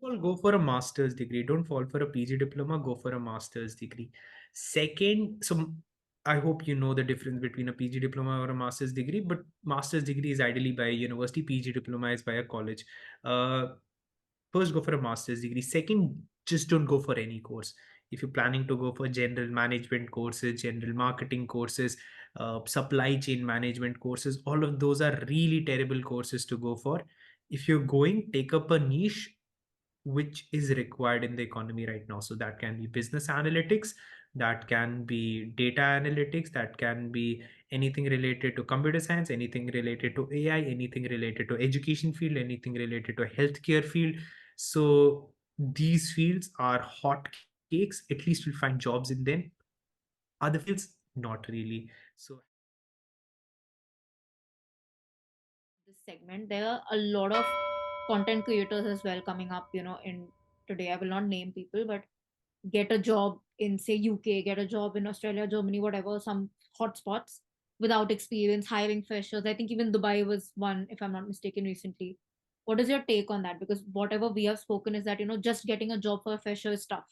all, go for a master's degree. Don't fall for a PG diploma. Go for a master's degree. Second, so I hope you know the difference between a PG diploma or a master's degree. But master's degree is ideally by a university. PG diploma is by a college. Uh, First, go for a master's degree. Second, just don't go for any course. If you're planning to go for general management courses, general marketing courses, supply chain management courses, all of those are really terrible courses to go for. If you're going, take up a niche which is required in the economy right now. So that can be business analytics, that can be data analytics, that can be anything related to computer science, anything related to AI, anything related to education field, anything related to healthcare field. So these fields are hot cakes. At least you'll find jobs in them. Other fields, not really. So This segment, there are a lot of content creators as well coming up, in today. I will not name people, but get a job in, say, UK, get a job in Australia, Germany, whatever, some hotspots without experience, hiring freshers. I think even Dubai was one, if I'm not mistaken, recently. What is your take on that? Because whatever we have spoken is that, just getting a job for a fresher is tough.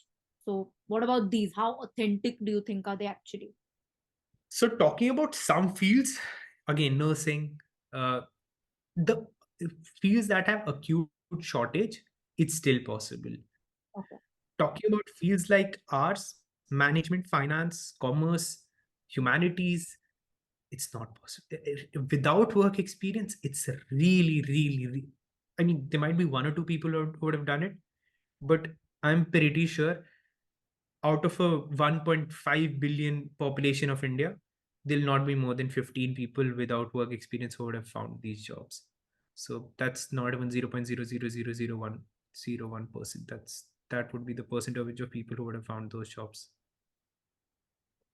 So what about these? How authentic do you think are they actually? so talking about some fields, again, nursing, uh, the fields that have acute shortage, it's still possible. Okay. Talking about fields like ours, management, finance, commerce, humanities, it's not possible. Without work experience, it's I mean, there might be one or two people who would have done it, but I'm pretty sure out of a 1.5 billion population of India, there'll not be more than 15 people without work experience who would have found these jobs. So that's not even 0.0000101%. That would be the percentage of people who would have found those jobs.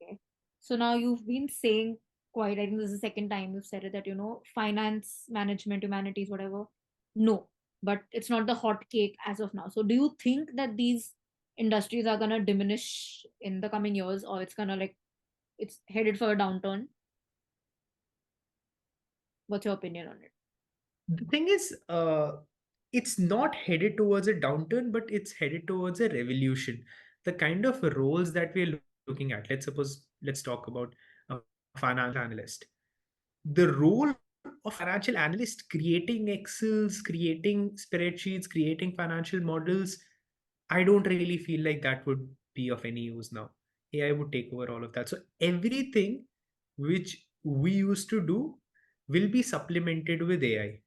Okay. So now you've been saying quite, I think this is the second time you've said it, that, finance, management, humanities, whatever. No, but it's not the hot cake as of now. So do you think that these industries are going to diminish in the coming years, or it's going to like, it's headed for a downturn? What's your opinion on it? The thing is, it's not headed towards a downturn, but it's headed towards a revolution. The kind of roles that we're looking at, let's talk about a financial analyst. The role of financial analyst, creating Excels, creating spreadsheets, creating financial models, I don't really feel like that would be of any use now. AI would take over all of that. So everything which we used to do will be supplemented with AI.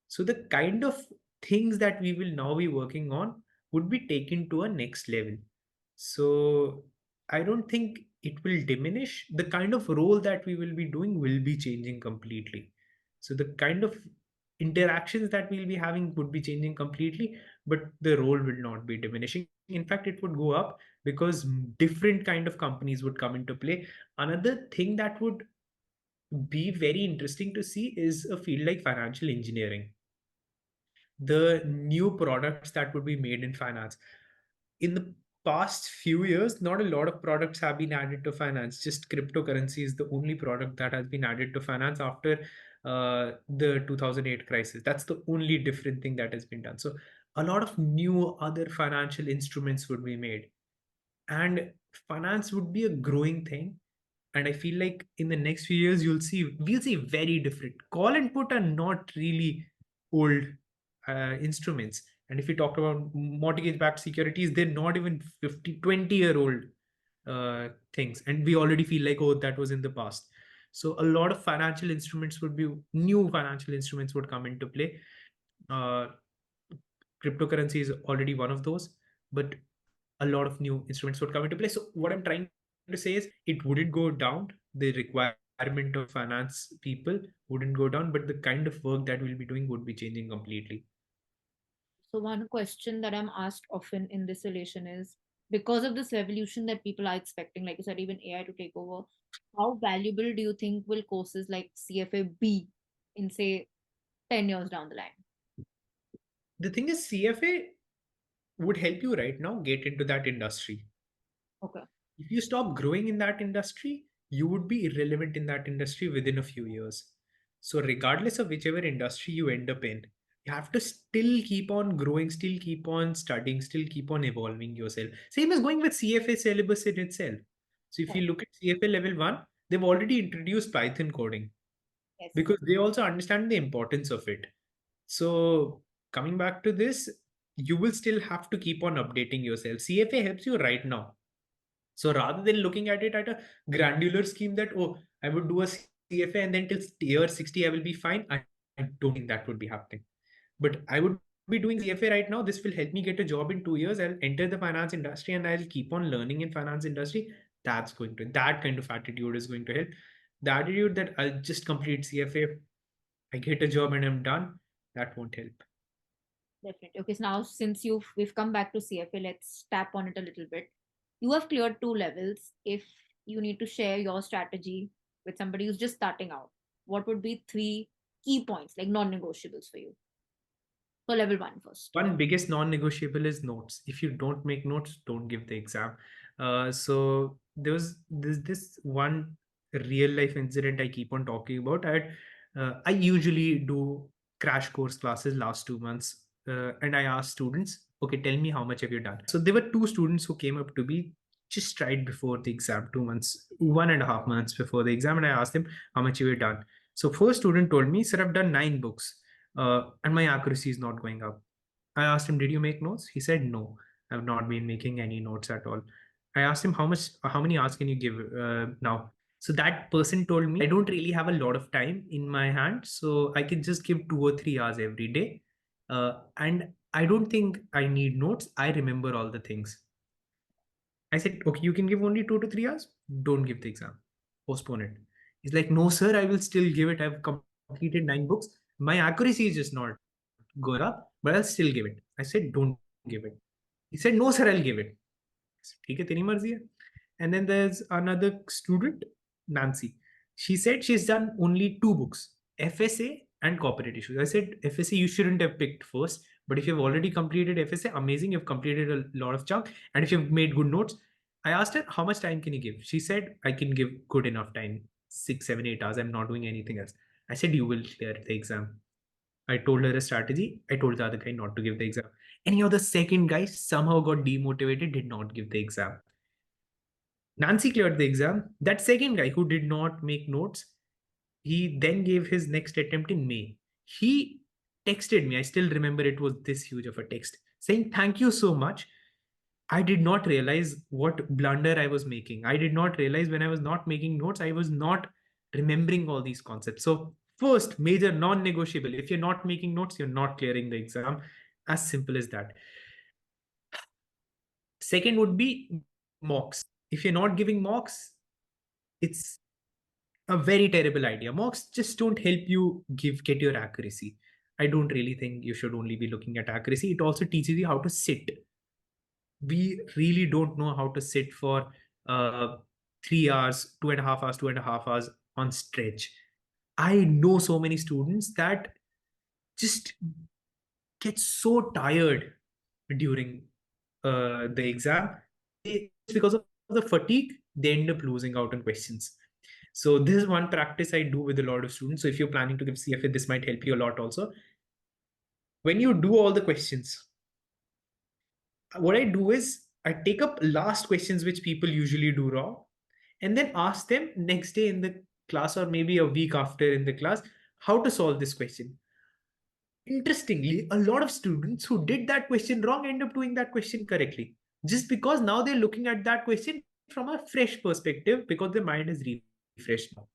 So the kind of things that we will now be working on would be taken to a next level. So I don't think it will diminish. The kind of role that we will be doing will be changing completely. So the kind of interactions that we'll be having would be changing completely, but the role will not be diminishing. In fact, it would go up because different kind of companies would come into play. Another thing that would be very interesting to see is a field like financial engineering, the new products that would be made in finance. In the past few years, not a lot of products have been added to finance. Just cryptocurrency is the only product that has been added to finance after the 2008 crisis. That's the only different thing that has been done. So a lot of new other financial instruments would be made, and finance would be a growing thing. And I feel like in the next few years we'll see very different. Call and put are not really old instruments. And if we talk about mortgage backed securities, they're not even 50, 20 year old things, and we already feel like, oh, that was in the past. So a lot of financial instruments would be new financial instruments would come into play. uh, Cryptocurrency is already one of those, but a lot of new instruments would come into play. So what I'm trying to say is it wouldn't go down. The requirement of finance people wouldn't go down, but the kind of work that we'll be doing would be changing completely. So one question that I'm asked often in this relation is, because of this revolution that people are expecting, like you said, even AI to take over, how valuable do you think will courses like CFA be in, say, 10 years down the line? The thing is, CFA would help you right now get into that industry. Okay. If you stop growing in that industry, you would be irrelevant in that industry within a few years. So regardless of whichever industry you end up in, You have to still keep on growing, still keep on studying, still keep on evolving yourself. Same as going with CFA syllabus in itself. So if you Right. look at CFA level 1, they've already introduced Python coding Yes. because they also understand the importance of it. So coming back to this, you will still have to keep on updating yourself. CFA helps you right now. So rather than looking at it at a granular scheme that, oh, I would do a CFA and then till year 60 I will be fine, I don't think that would be happening. But I would be doing CFA right now. This will help me get a job in 2 years. I'll enter the finance industry and I'll keep on learning in finance industry. That kind of attitude is going to help. The attitude that I'll just complete CFA, I get a job and I'm done, that won't help. Definitely. Okay, so now since we've come back to CFA, let's tap on it a little bit. You have cleared two levels. If you need to share your strategy with somebody who's just starting out, what would be three key points, like non-negotiables for you? For level one first. One biggest non-negotiable is notes. If you don't make notes, don't give the exam. So there was this one real life incident I keep on talking about. I usually do crash course classes last 2 months, and I asked students, okay, tell me how much have you done. So there were two students who came up to me just right before the exam, 2 months, 1.5 months before the exam, and I asked them how much have you done. So first student told me, sir, I've done 9 books, and my accuracy is not going up. I asked him, did you make notes? He said, no, I've not been making any notes at all. I asked him, how many hours can you give now? So that person told me, I don't really have a lot of time in my hand. So I can just give 2 or 3 hours every day. And I don't think I need notes. I remember all the things. I said, okay, you can give only 2 to 3 hours. Don't give the exam. Postpone it. He's like, no, sir, I will still give it. I've completed 9 books. My accuracy is just not go up, but I'll still give it. I said, don't give it. He said, no, sir, I'll give it. I said, ठीक है तेरी मर्जी है. And then there's another student, Nancy. She said she's done only 2 books, FSA and corporate issues. I said, FSA, you shouldn't have picked first. But if you've already completed FSA, amazing. You've completed a lot of chunk. And if you've made good notes, I asked her, how much time can you give? She said, I can give good enough time, 6, 7, 8 hours. I'm not doing anything else. I said, you will clear the exam. I told her a strategy. I told the other guy not to give the exam. Anyhow, the second guy somehow got demotivated, did not give the exam. Nancy cleared the exam. That second guy who did not make notes, he then gave his next attempt in May. He texted me. I still remember it was this huge of a text saying, thank you so much. I did not realize what blunder I was making. I did not realize when I was not making notes, I was not remembering all these concepts. So, first, major non negotiable. If you're not making notes, you're not clearing the exam. As simple as that. Second would be mocks. If you're not giving mocks, it's a very terrible idea. Mocks just don't help you get your accuracy. I don't really think you should only be looking at accuracy. It also teaches you how to sit. We really don't know how to sit for 3 hours, 2.5 hours, 2.5 hours on stretch. I know so many students that just get so tired during the exam. Because of the fatigue, they end up losing out on questions. So this is one practice I do with a lot of students. So if you're planning to give CFA, this might help you a lot also. When you do all the questions, what I do is I take up last questions which people usually do wrong and then ask them next day in the class or maybe a week after in the class how to solve this question. Interestingly, a lot of students who did that question wrong end up doing that question correctly just because now they're looking at that question from a fresh perspective because their mind is refreshed now.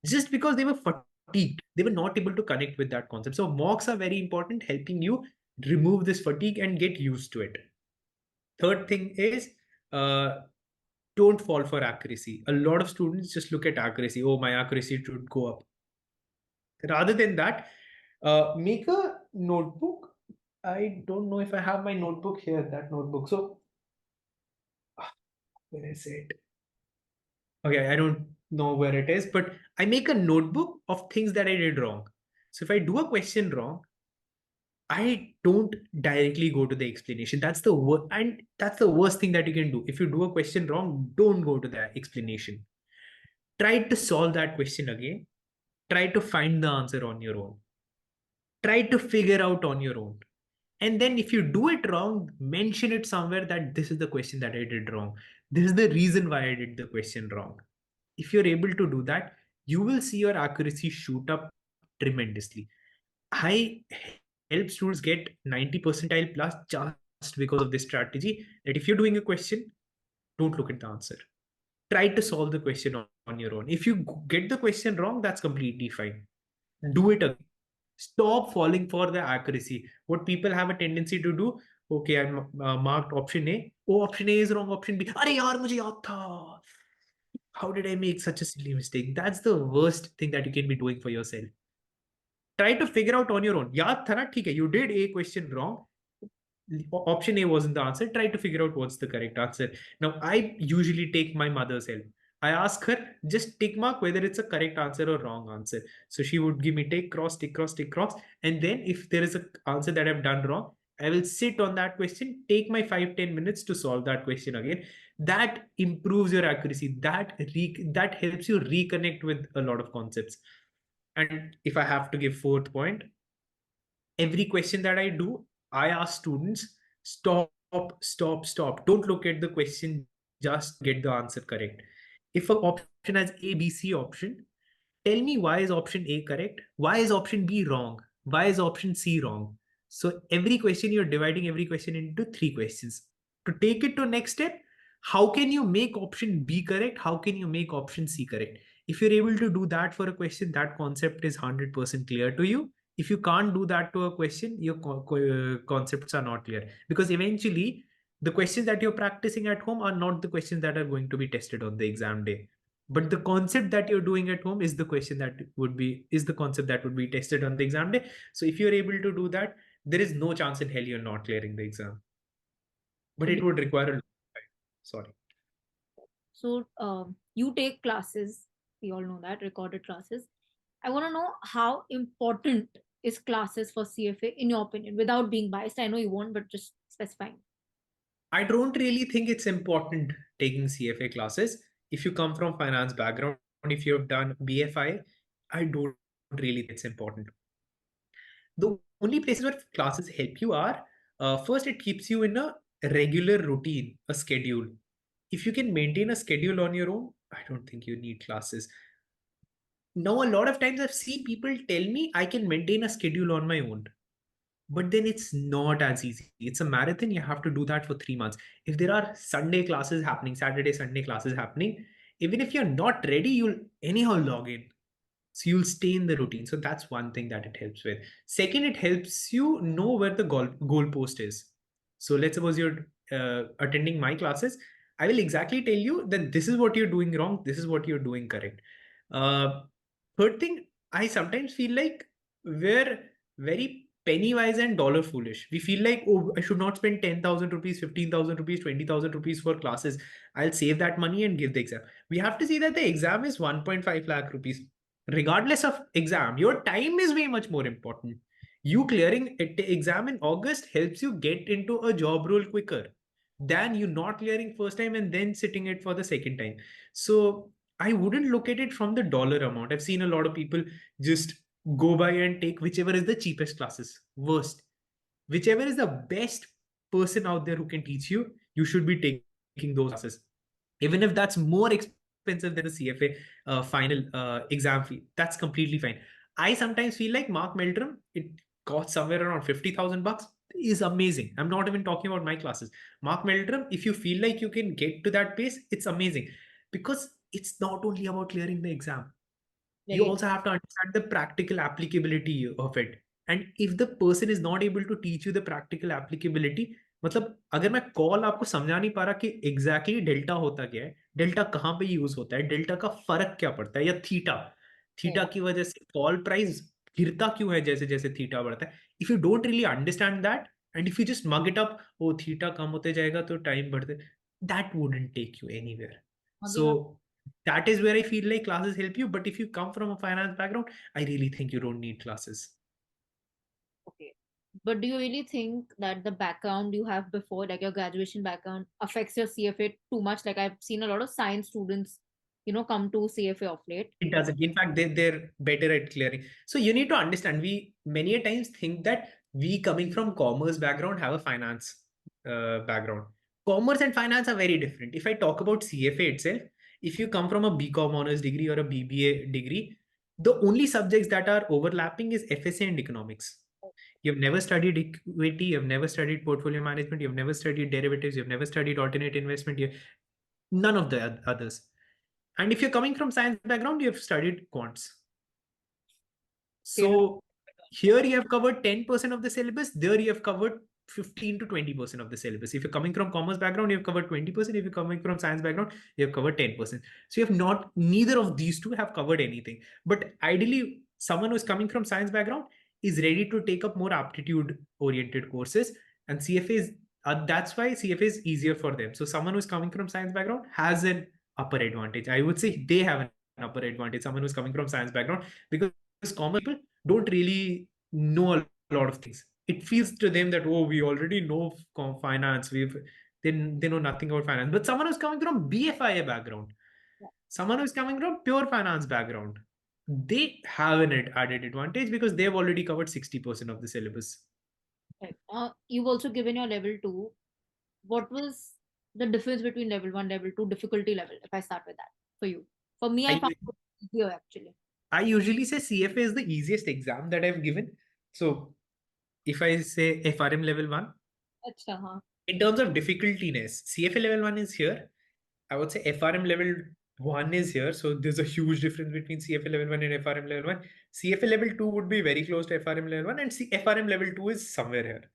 Just because they were fatigued, they were not able to connect with that concept. So mocks are very important, helping you remove this fatigue and get used to it. Third thing is, uh, don't fall for accuracy. A lot of students just look at accuracy. Oh, my accuracy should go up. Rather than that, make a notebook. I don't know if I have my notebook here, that notebook. So, where is it? Okay, I don't know where it is, but I make a notebook of things that I did wrong. So if I do a question wrong, I don't directly go to the explanation. That's the worst thing that you can do. If you do a question wrong, don't go to the explanation. Try to solve that question again. Try to find the answer on your own. Try to figure out on your own. And then if you do it wrong, mention it somewhere that this is the question that I did wrong. This is the reason why I did the question wrong. If you're able to do that, you will see your accuracy shoot up tremendously. I help students get 90 percentile plus just because of this strategy, that if you're doing a question, don't look at the answer. Try to solve the question on your own. If you get the question wrong, that's completely fine. Do it again. Stop falling for the accuracy. What people have a tendency to do, okay, I marked option A. Oh, option A is wrong. Option B. Arey yaar, mujhe yaad tha. How did I make such a silly mistake? That's the worst thing that you can be doing for yourself. Try to figure out on your own. याद था ना ठीक है, you did a question wrong. Option A wasn't the answer. Try to figure out what's the correct answer. Now, I usually take my mother's help. I ask her, just tick mark whether it's a correct answer or wrong answer. So she would give me tick, cross, tick, cross, tick, cross. And then if there is an answer that I've done wrong, I will sit on that question, take my 5-10 minutes to solve that question again. That improves your accuracy. That helps you reconnect with a lot of concepts. And if I have to give fourth point, every question that I do, I ask students, stop, stop, stop. Don't look at the question, just get the answer correct. If an option has A, B, C option, tell me why is option A correct? Why is option B wrong? Why is option C wrong? So every question, you're dividing every question into three questions. To take it to next step, how can you make option B correct? How can you make option C correct? If you're able to do that for a question, that concept is 100% clear to you. If you can't do that to a question, your concepts are not clear, because eventually the questions that you're practicing at home are not the questions that are going to be tested on the exam day, but the concept that you're doing at home is the question that would be is the concept that would be tested on the exam day. So if you're able to do that, there is no chance in hell you're not clearing the exam, but So, it would require a long time. Sorry. you take classes. We all know that recorded classes. I want to know how important is classes for CFA in your opinion, without being biased. I know you won't, but just specifying. I don't really think it's important taking CFA classes. If you come from finance background, if you have done BFI, I don't really think it's important. The only places where classes help you are, first, it keeps you in a regular routine, a schedule. If you can maintain a schedule on your own, I don't think you need classes. Now, a lot of times I've seen people tell me I can maintain a schedule on my own, but then it's not as easy. It's a marathon. You have to do that for 3 months. If there are Sunday classes happening, Saturday, Sunday classes happening, even if you're not ready, you'll anyhow log in. So you'll stay in the routine. So that's one thing that it helps with. Second, it helps you know where the goal post is. So let's suppose you're attending my classes. I will exactly tell you that this is what you're doing wrong. This is what you're doing correct. Uh, Third thing, I sometimes feel like we're very penny wise and dollar foolish. We feel like, oh, I should not spend 10,000 rupees, 15,000 rupees, 20,000 rupees for classes. I'll save that money and give the exam. We have to see that the exam is 1.5 lakh rupees. Regardless of exam, your time is way much more important. You clearing exam in August helps you get into a job role quicker than you not clearing first time and then sitting it for the second time. So I wouldn't look at it from the dollar amount. I've seen a lot of people just go by and take whichever is the cheapest classes. Worst. Whichever is the best person out there who can teach you, you should be taking those classes. Even if that's more expensive than the CFA final exam fee, that's completely fine. I sometimes feel like Mark Meldrum, it costs somewhere around 50,000 bucks, is amazing. I'm not even talking about my classes. Mark Meldrum, if you feel like you can get to that pace, it's amazing, because it's not only about clearing the exam. You Very also have to understand the practical applicability of it. And if the person is not able to teach you the practical applicability, मतलब अगर मैं call आपको समझा नहीं पा रहा कि exactly delta होता क्या है, डेल्टा कहाँ पे यूज होता है, डेल्टा का फर्क क्या पड़ता है, या थीटा right. थीटा की वजह से कॉल प्राइस गिरता क्यों है जैसे जैसे थीटा बढ़ता है. If you don't really understand that and if you just mug it up, ओ थीटा कम होते जाएगा तो टाइम बढ़ते, that wouldn't take you anywhere. Mugging So up. that is where I feel like classes help you. But if you come from a finance background, I really think you don't need classes. Okay. But do you really think that the background you have before, like your graduation background, affects your CFA too much? Like I've seen a lot of science students come to CFA of late. It doesn't. In fact, they're better at clearing. So you need to understand, we many a times think that we coming from commerce background have a finance background. Commerce and finance are very different. If I talk about CFA itself, if you come from a BCom honors degree or a BBA degree, the only subjects that are overlapping is FSA and economics. You've never studied equity, you've never studied portfolio management, you've never studied derivatives, you've never studied alternate investment, none of the others. And if you're coming from science background, you have studied quants. You know, So here you have covered 10% of the syllabus, there you have covered 15 to 20% of the syllabus. If you're coming from commerce background, you have covered 20%. If you're coming from science background, you have covered 10%. So you have not, neither of these two have covered anything. But ideally, someone who's coming from science background is ready to take up more aptitude oriented courses. And CFA is, that's why CFA is easier for them. So someone who's coming from science background has an upper advantage. I would say they have an upper advantage, someone who's coming from science background, because common people don't really know a lot of things. It feels to them that, oh, we already know finance, they know nothing about finance. But someone who's coming from BFIA background, yeah, someone who's coming from pure finance background, they have an added advantage because they've already covered 60% of the syllabus. right. You've also given your level two. What was the difference between level one, level two, difficulty level? If I start with that for you, for me, I I found it easier actually. I usually say CFA is the easiest exam that I've given. So if I say FRM level 1, Acha, huh? in terms of difficultiness, CFA level 1 is here. I would say FRM level 1 is here. So there's a huge difference between CFA level 1 and FRM level 1. CFA level 2 would be very close to FRM level 1, and FRM level 2 is somewhere here.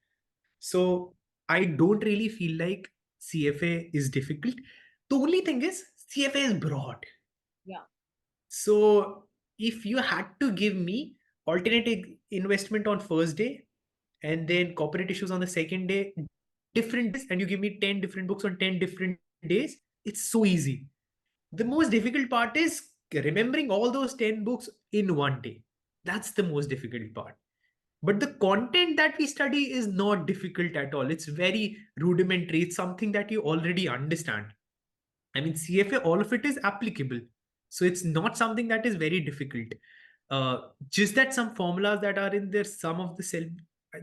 So I don't really feel like CFA is difficult. The only thing is CFA is broad. Yeah, So if you had to give me alternative investment on first day and then corporate issues on the second day, different days, and you give me 10 different books on 10 different days, it's so easy. The most difficult part is remembering all those 10 books in one day. That's the most difficult part. But the content that we study is not difficult at all. It's very rudimentary. It's something that you already understand. I mean, CFA, all of it is applicable. So it's not something that is very difficult. Just that some formulas that are in there, some of the cell,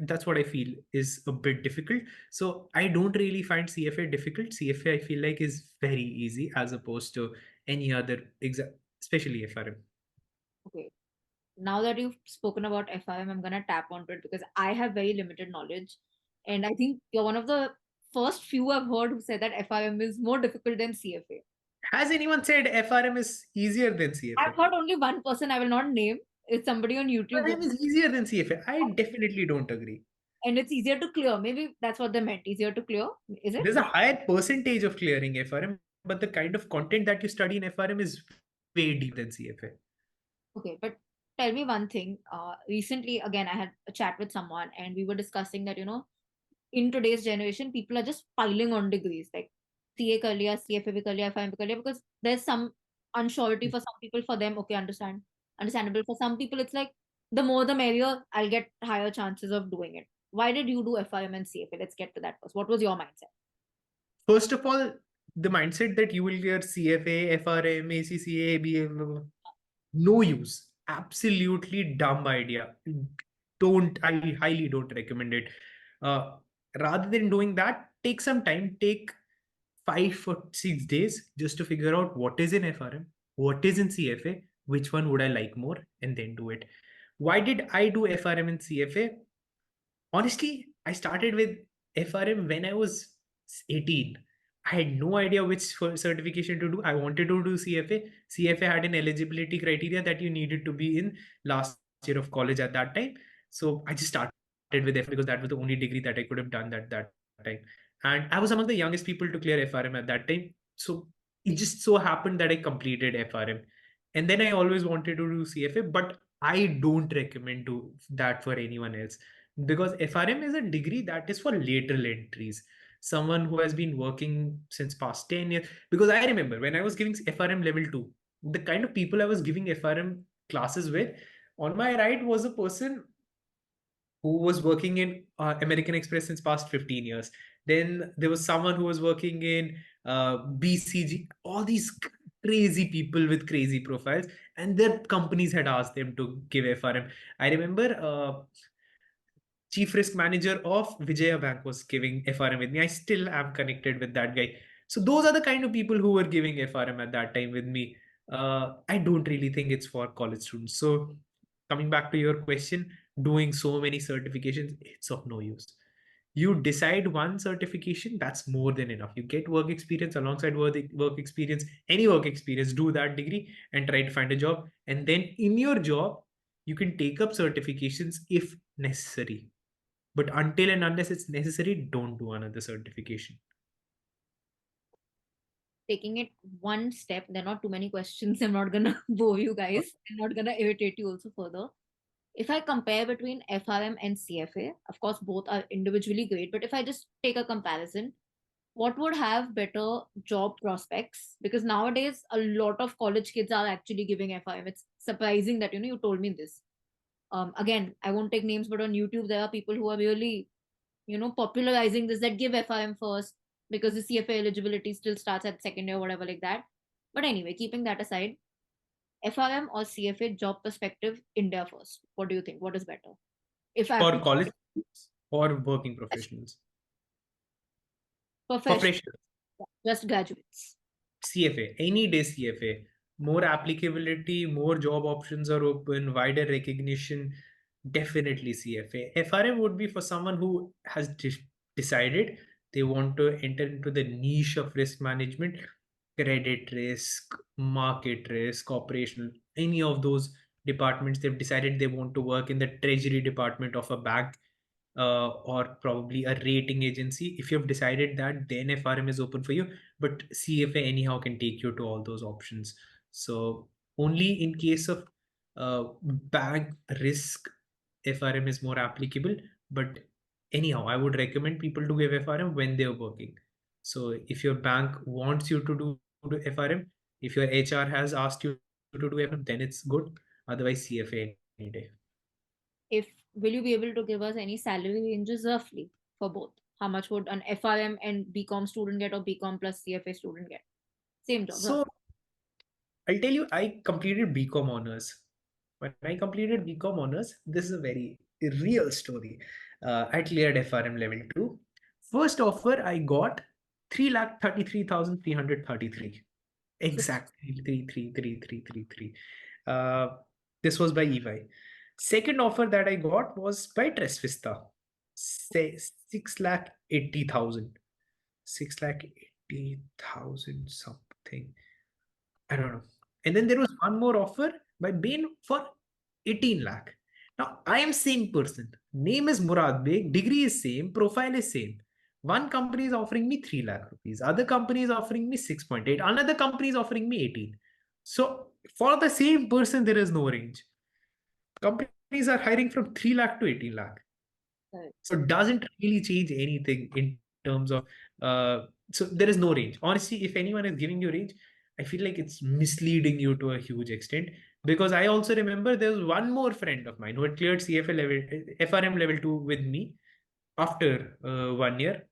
that's what I feel is a bit difficult. So I don't really find CFA difficult. CFA, I feel like, is very easy as opposed to any other exam, especially FRM. okay. Now that you've spoken about FIM, I'm gonna tap onto it because I have very limited knowledge, and I think you're one of the first few I've heard who said that FIM is more difficult than CFA. Has anyone said FRM is easier than CFA? I've heard only one person I will not name. It's somebody on YouTube, FRM is easier than CFA. I definitely don't agree. and it's easier to clear. Maybe that's what they meant. Easier to clear, is it? There's a higher percentage of clearing FRM, but the kind of content that you study in FRM is way deeper than CFA. Okay, but tell me one thing. Recently, again, I had a chat with someone, and we were discussing that in today's generation, people are just piling on degrees, like CA kar liya, CFA bhi kar liya, FIM bhi kar liya, because there's some unsurety for some people. For them, okay, understandable. For some people, it's like the more the merrier. I'll get higher chances of doing it. Why did you do FIM and CFA? Let's get to that first. What was your mindset? First of all, the mindset that you will hear CFA, FRM, ACCA, BA, blah, blah, blah, no use. Absolutely dumb idea. Don't, I highly don't recommend it. Uh, Rather than doing that, take some time, take 5 or 6 days just to figure out what is in FRM, what is in CFA, which one would I like more, and then do it. Why did I do FRM and CFA? Honestly, I started with FRM when I was 18. I had no idea which certification to do. I wanted to do CFA. CFA had an eligibility criteria that you needed to be in last year of college at that time. So I just started with FRM because that was the only degree that I could have done that time. And I was among the youngest people to clear FRM at that time. So it just so happened that I completed FRM. And then I always wanted to do CFA, but I don't recommend do that for anyone else because FRM is a degree that is for lateral entries. Someone who has been working since past 10 years. Because I remember when I was giving FRM level 2, the kind of people I was giving FRM classes with, on my right was a person who was working in American Express since past 15 years. Then there was someone who was working in BCG, all these crazy people with crazy profiles, and their companies had asked them to give FRM. I remember chief risk manager of Vijaya Bank was giving FRM with me. I still am connected with that guy. So those are the kind of people who were giving FRM at that time with me. I don't really think it's for college students. So coming back to your question, doing so many certifications, it's of no use. You decide one certification, that's more than enough. You get work experience alongside work experience, any work experience, do that degree and try to find a job. And then in your job, you can take up certifications if necessary, but until and unless it's necessary, don't do another certification. Taking it one step, there are not too many questions. I'm not gonna bore you guys. I'm not gonna irritate you also further. If I compare between FRM and CFA, of course, both are individually great, but if I just take a comparison, what would have better job prospects? Because nowadays, a lot of college kids are actually giving FRM. It's surprising that, you told me this. Again, I won't take names, but on YouTube, there are people who are really, popularizing this, that give FRM first because the CFA eligibility still starts at second year, whatever, like that. But anyway, keeping that aside, FRM or CFA job perspective, India first. What do you think? What is better? If I have For to college students or working professionals? For professional, freshers, just graduates. CFA, any day CFA, more applicability, more job options are open, wider recognition, definitely CFA. FRM would be for someone who has decided they want to enter into the niche of risk management, credit risk, market risk, operational, any of those departments. They've decided they want to work in the treasury department of a bank, or probably a rating agency. If you've decided that, then FRM is open for you. But CFA anyhow can take you to all those options. So only in case of bank risk, FRM is more applicable. But anyhow, I would recommend people to give FRM when they're working. So if your bank wants you to do FRM, if your HR has asked you to do FRM, then it's good. Otherwise, CFA any day. If will you be able to give us any salary ranges roughly for both? How much would an FRM and BCom student get or BCom plus CFA student get? Same job, So roughly. I'll tell you, I completed BCom honors. When I completed BCom honors, this is a very real story. I cleared FRM level 2. First offer I got 3,33,333. So Exactly 33333. Uh, this was by EY. Second offer that I got was by Tresvista. Say 6,80,000. 6,80,000 something. I don't know. And then there was one more offer by Bain for 18 lakh. Now I am same person. Name is Murad Beg, degree is same, profile is same. One company is offering me 3 lakh rupees. Other company is offering me 6.8. Another company is offering me 18. So for the same person, there is no range. Companies are hiring from 3 lakh to 18 lakh. right. So it doesn't really change anything in terms of so there is no range. Honestly, if anyone is giving you range, I feel like it's misleading you to a huge extent. Because I also remember there was one more friend of mine who had cleared CFA level FRM level 2 with me after 1 year.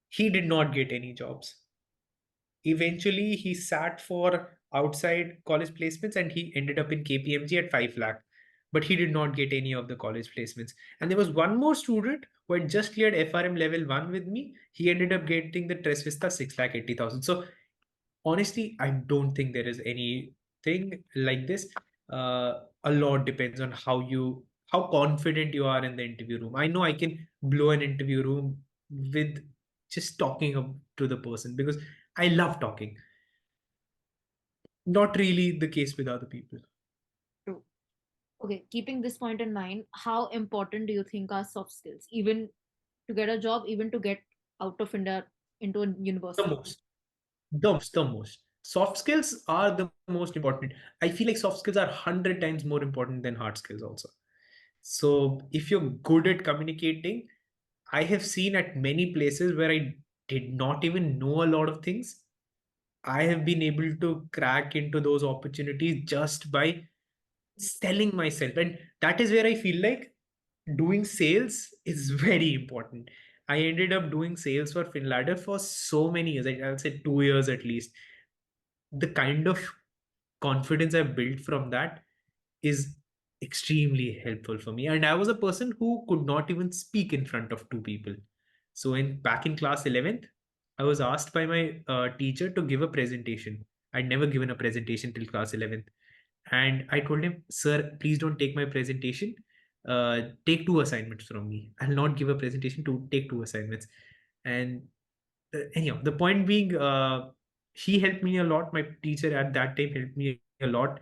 He did not get any jobs. Eventually, he sat for outside college placements and he ended up in KPMG at 5 lakh. But he did not get any of the college placements. And there was one more student who had just cleared FRM level 1 with me. He ended up getting the Tres Vista 6,80,000. So honestly, I don't think there is anything like this. A lot depends on how confident you are in the interview room. I know I can blow an interview room with just talking to the person because I love talking. Not really the case with other people. True. Okay, keeping this point in mind, how important do you think are soft skills, even to get a job, even to get out of India into a The university? most, the most. Soft skills are the most important. I feel like soft skills are 100 times more important than hard skills also. So if you're good at communicating, I have seen at many places where I did not even know a lot of things. I have been able to crack into those opportunities just by selling myself. And that is where I feel like doing sales is very important. I ended up doing sales for FinLadder for so many years. I'll say 2 years at least. the kind of confidence I built from that is extremely helpful for me. And I was a person who could not even speak in front of two people. So in back in class 11th, I was asked by my teacher to give a presentation. I'd never given a presentation till class 11th. And I told him, sir, please don't take my presentation. Take two assignments from me. I'll not give a presentation to take two assignments. And anyhow, the point being, he helped me a lot. My teacher at that time helped me a lot.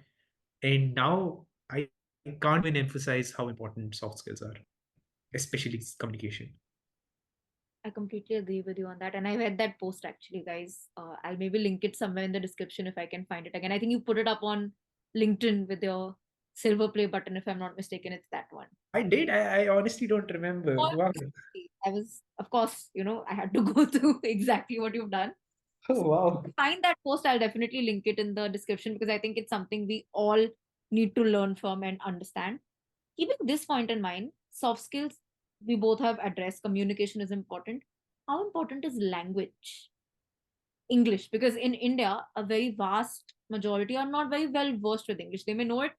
And now I can't even emphasize how important soft skills are, especially communication. I completely agree with you on that. And I read that post actually, guys. I'll maybe link it somewhere in the description if I can find it again. I think you put it up on LinkedIn with your silver play button, if I'm not mistaken. It's that one. I did. I honestly don't remember. Wow. I was, of course, I had to go through exactly what you've done. Oh, wow. Find that post. I'll definitely link it in the description because I think it's something we all need to learn from and understand. Keeping this point in mind, soft skills we both have addressed, communication is important. How important is language? English, because in India, a very vast majority are not very well versed with English. They may know it,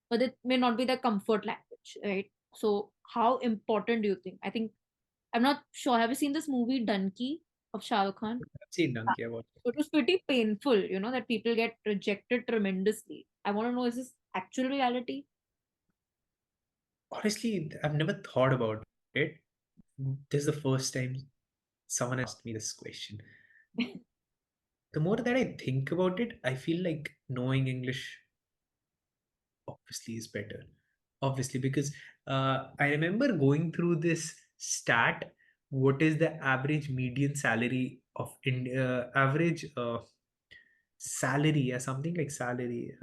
but it may not be their comfort language, right? So, how important do you think? I think I'm not sure. Have you seen this movie Dunki of Shah Rukh Khan? I've seen Donkey about it. It was pretty painful, that people get rejected tremendously. I want to know, is this actual reality? Honestly, I've never thought about it. This is the first time someone asked me this question. The more that I think about it, I feel like knowing English obviously is better. Obviously, because I remember going through this stat. What is the average median salary of India? Average salary or something like salary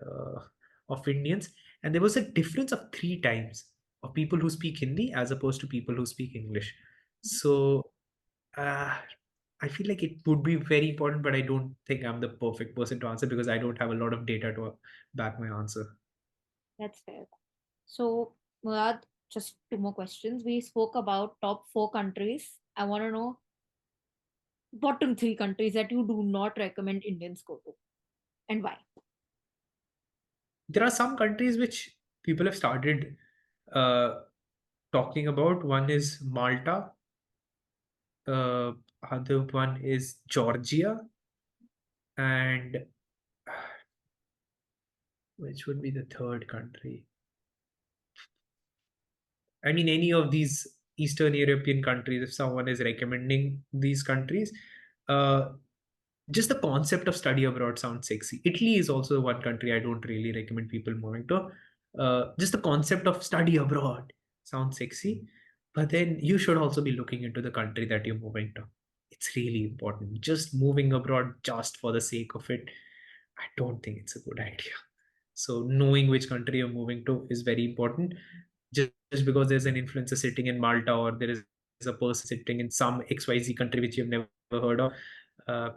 of Indians, and there was a difference of three times of people who speak Hindi as opposed to people who speak English. So uh, I feel like it would be very important, but I don't think I'm the perfect person to answer because I don't have a lot of data to back my answer. That's fair. So, Murad, just two more questions. We spoke about top four countries. I want to know bottom three countries that you do not recommend Indians go to and why. There are some countries which people have started uh, talking about. One is Malta, uh, other one is Georgia, and which would be the third country? I mean, any of these Eastern European countries, if someone is recommending these countries, uh, just the concept of study abroad sounds sexy. Italy is also one country I don't really recommend people moving to. Just the concept of study abroad sounds sexy, but then you should also be looking into the country that you're moving to. It's really important. Just moving abroad just for the sake of it, I don't think it's a good idea. So knowing which country you're moving to is very important. Just because there's an influencer sitting in Malta or there is a person sitting in some XYZ country which you've never heard of, uh,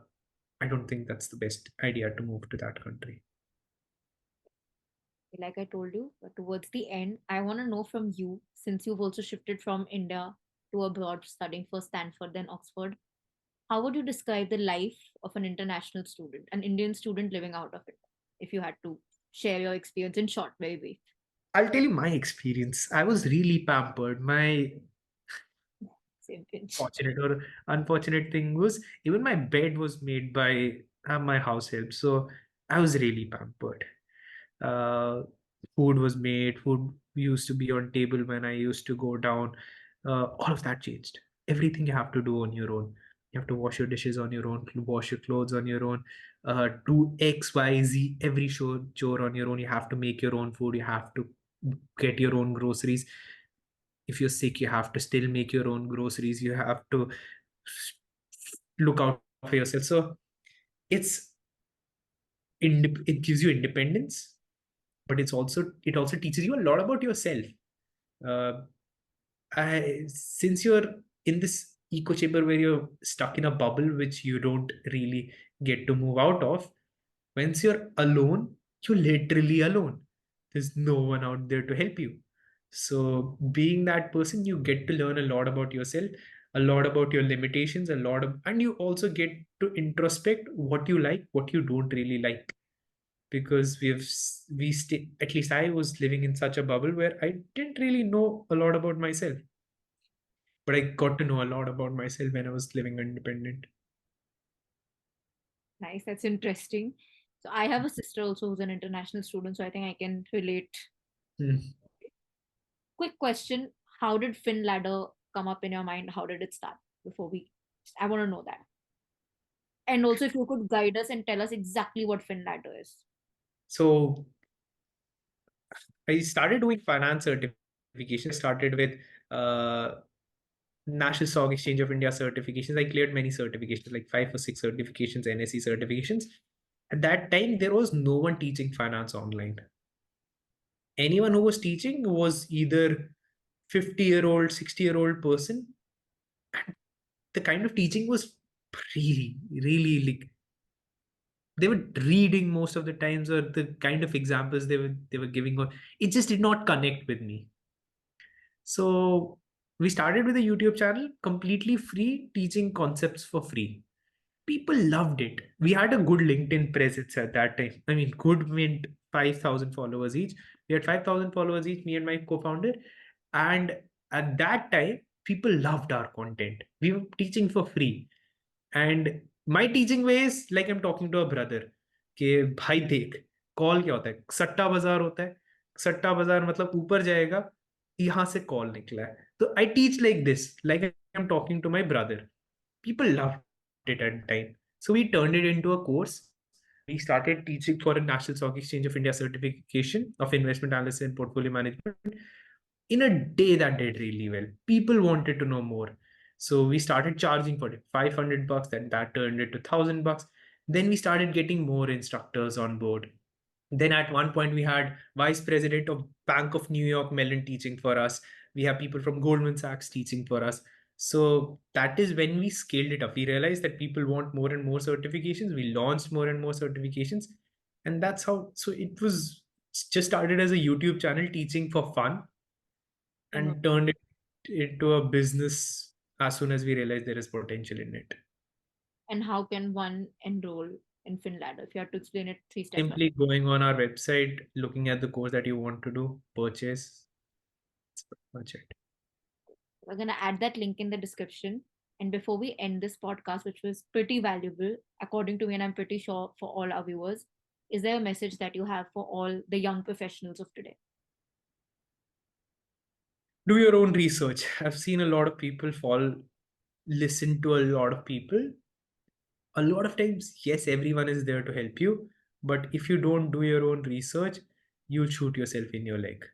I don't think that's the best idea to move to that country. Like I told you, but towards the end, I want to know from you, since you've also shifted from India to abroad studying for Stanford then Oxford, how would you describe the life of an international student, an Indian student living out of it, if you had to share your experience in short, very brief? I'll tell you my experience. I was really pampered. My Same pinch. fortunate or unfortunate thing was even my bed was made by my house help. So I was really pampered. uh, Food was made, food used to be on table when I used to go down. All of that changed. Everything you have to do on your own. You have to wash your dishes on your own, wash your clothes on your own, do X, Y, Z, every chore on your own. You have to make your own food. You have to get your own groceries. If you're sick, you have to still make your own groceries. You have to look out for yourself. So it's it gives you independence, but it also teaches you a lot about yourself. Uh, since you're in this echo chamber where you're stuck in a bubble which you don't really get to move out of, once you're alone, you're literally alone. There's no one out there to help you. So being that person, you get to learn a lot about yourself, a lot about your limitations, and you also get to introspect what you like, what you don't really like. because at least I was living in such a bubble where I didn't really know a lot about myself, but I got to know a lot about myself when I was living independent. Nice, that's interesting. So I have a sister also who's an international student, so I think I can relate. Hmm. Quick question: how did FinLadder come up in your mind? How did it start? Before we, I want to know that. And also, if you could guide us and tell us exactly what FinLadder is. So I started doing finance certification. I started with uh, National Stock Exchange of India certifications. I cleared many certifications, like 5 or 6 certifications, NSE certifications. At that time, there was no one teaching finance online. Anyone who was teaching was either 50-year-old, 60-year-old person. And the kind of teaching was really like they were reading most of the times, or the kind of examples they were giving, or it just did not connect with me. So we started with a YouTube channel, completely free, teaching concepts for free. People loved it. We had a good LinkedIn presence at that time. I mean, good meant 5,000 followers each. We had 5,000 followers each, me and my co-founder. And at that time, people loved our content. We were teaching for free. And my teaching way is like I'm talking to a brother कि भाई देख, call क्या होता है, सट्टा बाजार होता है, सट्टा बाजार मतलब ऊपर जाएगा, यहाँ से कॉल निकला है, तो I teach like this, like I am talking to my brother. People loved it at the time. So we turned it into a course. We started teaching for a National Stock Exchange of India certification of investment analysis and portfolio management. In a day, that did really well. People wanted to know more. So we started charging for it, $500, then that turned it to $1,000. Then we started getting more instructors on board. Then at one point we had vice president of Bank of New York Mellon teaching for us. We have people from Goldman Sachs teaching for us. So that is when we scaled it up. We realized that people want more and more certifications. We launched more and more certifications. And that's how, so it was just started as a YouTube channel teaching for fun, Oh, and turned it into a business as soon as we realized there is potential in it. and how can one enroll in FinLadder? If you had to explain it three steps by. Simply going on our website, looking at the course that you want to do, purchase. That's pretty much it. We're going to add that link in the description. And before we end this podcast, which was pretty valuable, according to me, and I'm pretty sure for all our viewers, is there a message that you have for all the young professionals of today? Do your own research. I've seen a lot of people listen to a lot of people. A lot of times, yes, everyone is there to help you, but if you don't do your own research, you'll shoot yourself in your leg.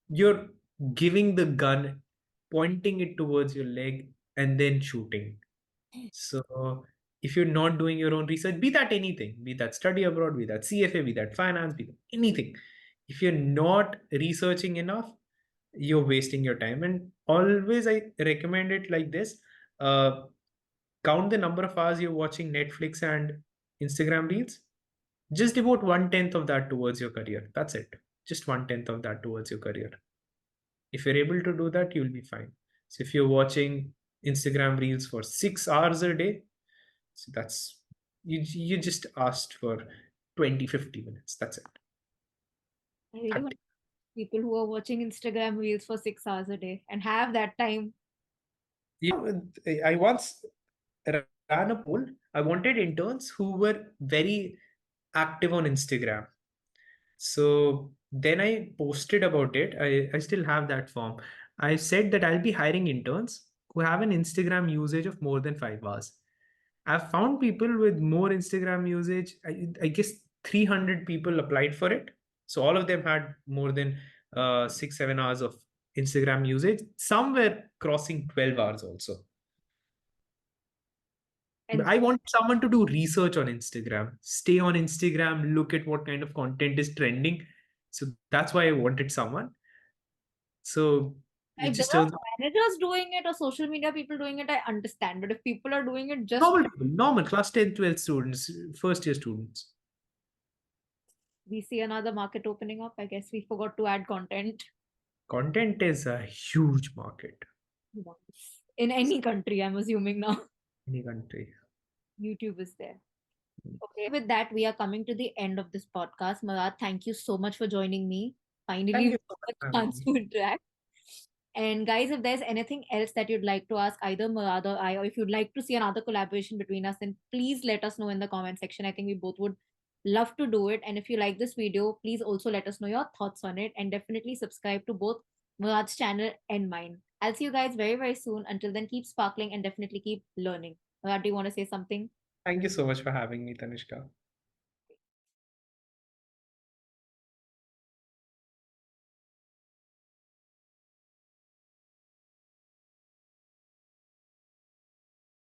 You're giving the gun, pointing it towards your leg, and then shooting. So if you're not doing your own research, be that anything, be that study abroad, be that CFA, be that finance, be that anything, if you're not researching enough, you're wasting your time. And always I recommend it like this: uh, count the number of hours you're watching Netflix and Instagram reels. Just devote 1/10 of that towards your career. That's it. Just 1/10 of that towards your career. If you're able to do that, you'll be fine. So if you're watching Instagram reels for 6 hours a day, so that's you just asked for 20-50 minutes. That's it. I really want Hectic. people who are watching Instagram reels for 6 hours a day and have that time. Yeah, I once ran a poll. I wanted interns who were very active on Instagram. So then I posted about it. I still have that form. I said that I'll be hiring interns who have an Instagram usage of more than 5 hours. I've found people with more Instagram usage. I guess 300 people applied for it. So all of them had more than 6-7 hours of Instagram usage. Some were crossing 12 hours also. And I want someone to do research on Instagram, stay on Instagram, look at what kind of content is trending. So that's why I wanted someone. So it if there just turns are managers doing it or social media people doing it, I understand. But if people are doing it just, normal people, normal class 10, 12 students, first year students. we see another market opening up. I guess we forgot to add content Content is a huge market in any country, I'm assuming now. in any country. YouTube is there. Okay, with that, we are coming to the end of this podcast. Murad, thank you so much for joining me. Finally, Thank we you so much got for a having chance me. to interact. And guys, if there's anything else that you'd like to ask either Murad or I, or if you'd like to see another collaboration between us, then please let us know in the comment section. I think we both would love to do it. And if you like this video, please also let us know your thoughts on it and definitely subscribe to both Murad's channel and mine. I'll see you guys very, very soon. Until then, keep sparkling and definitely keep learning. Murad, do you want to say something? Thank you so much for having me, Tanishka.